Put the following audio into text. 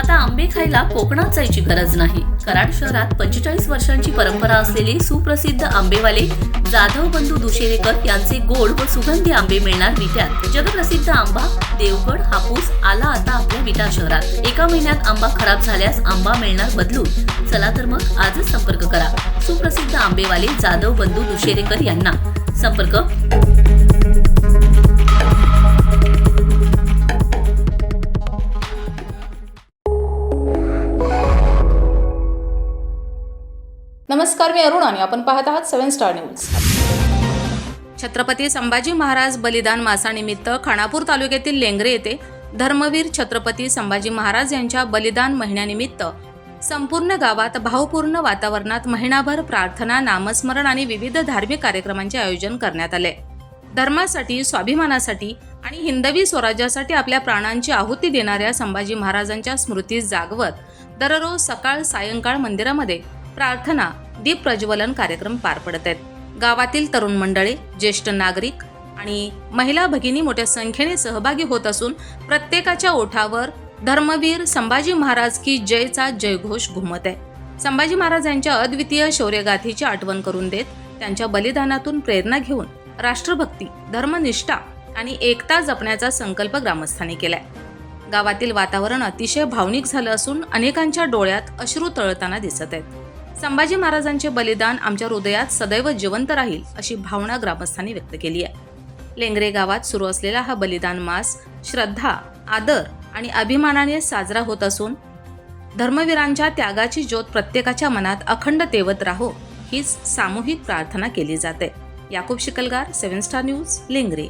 आता आंबे खायला कोकणात जायची गरज नाही. कराड शहरात 45 वर्षांची परंपरा असलेले सुप्रसिद्ध आंबेवाले जाधव बंधू दुशेरेकर यांचे गोड व सुगंधी आंबे मिळणार विट्यात. जगप्रसिद्ध आंबा देवगड हापूस आला आता आपल्या विटा शहरात. एका महिन्यात आंबा खराब झाल्यास आंबा मिळणार बदलून. चला तर मग आजच संपर्क करा सुप्रसिद्ध आंबेवाले जाधव बंधू दुशेरेकर यांना. संपर्क नमस्कार, मी अरुण आणि आपण पाहत आहात 7 स्टार न्यूज. छत्रपती संभाजी महाराज बलिदान मासानिमित्त खानापूर तालुक्यातील लेंगरे येथे धर्मवीर छत्रपती संभाजी महाराज यांच्या बलिदान महिन्यानिमित्त संपूर्ण गावात भावपूर्ण वातावरणात महिनाभर प्रार्थना, नामस्मरण आणि विविध धार्मिक कार्यक्रमांचे आयोजन करण्यात आले. धर्मासाठी, स्वाभिमानासाठी आणि हिंदवी स्वराज्यासाठी आपल्या प्राणांची आहुती देणाऱ्या संभाजी महाराजांच्या स्मृतीस जागवत दररोज सकाळ सायंकाळ मंदिरामध्ये प्रार्थना, दीप प्रज्वलन कार्यक्रम पार पडत आहेत. गावातील तरुण मंडळी, ज्येष्ठ नागरिक आणि महिला भगिनी मोठ्या संख्येने सहभागी होत असून प्रत्येकाच्या ओठावर धर्मवीर संभाजी महाराज की जयचा जयघोष घुमत आहे. संभाजी महाराज यांच्या अद्वितीय शौर्यगाथेची आठवण करून देत त्यांच्या बलिदानातून प्रेरणा घेऊन राष्ट्रभक्ती, धर्मनिष्ठा आणि एकता जपण्याचा संकल्प ग्रामस्थांनी केलाय. गावातील वातावरण अतिशय भावनिक झालं असून अनेकांच्या डोळ्यात अश्रू तळताना दिसत आहेत. संभाजी महाराजांचे बलिदान आमच्या हृदयात सदैव जिवंत राहील अशी भावना ग्रामस्थांनी व्यक्त केली आहे. लेंगरे गावात सुरू असलेला हा बलिदान मास श्रद्धा, आदर आणि अभिमानाने साजरा होत असून धर्मवीरांच्या त्यागाची ज्योत प्रत्येकाच्या मनात अखंड तेवत राहो हीच सामूहिक प्रार्थना केली जाते. Yakub Shikalgar, 7 star news, Lengare.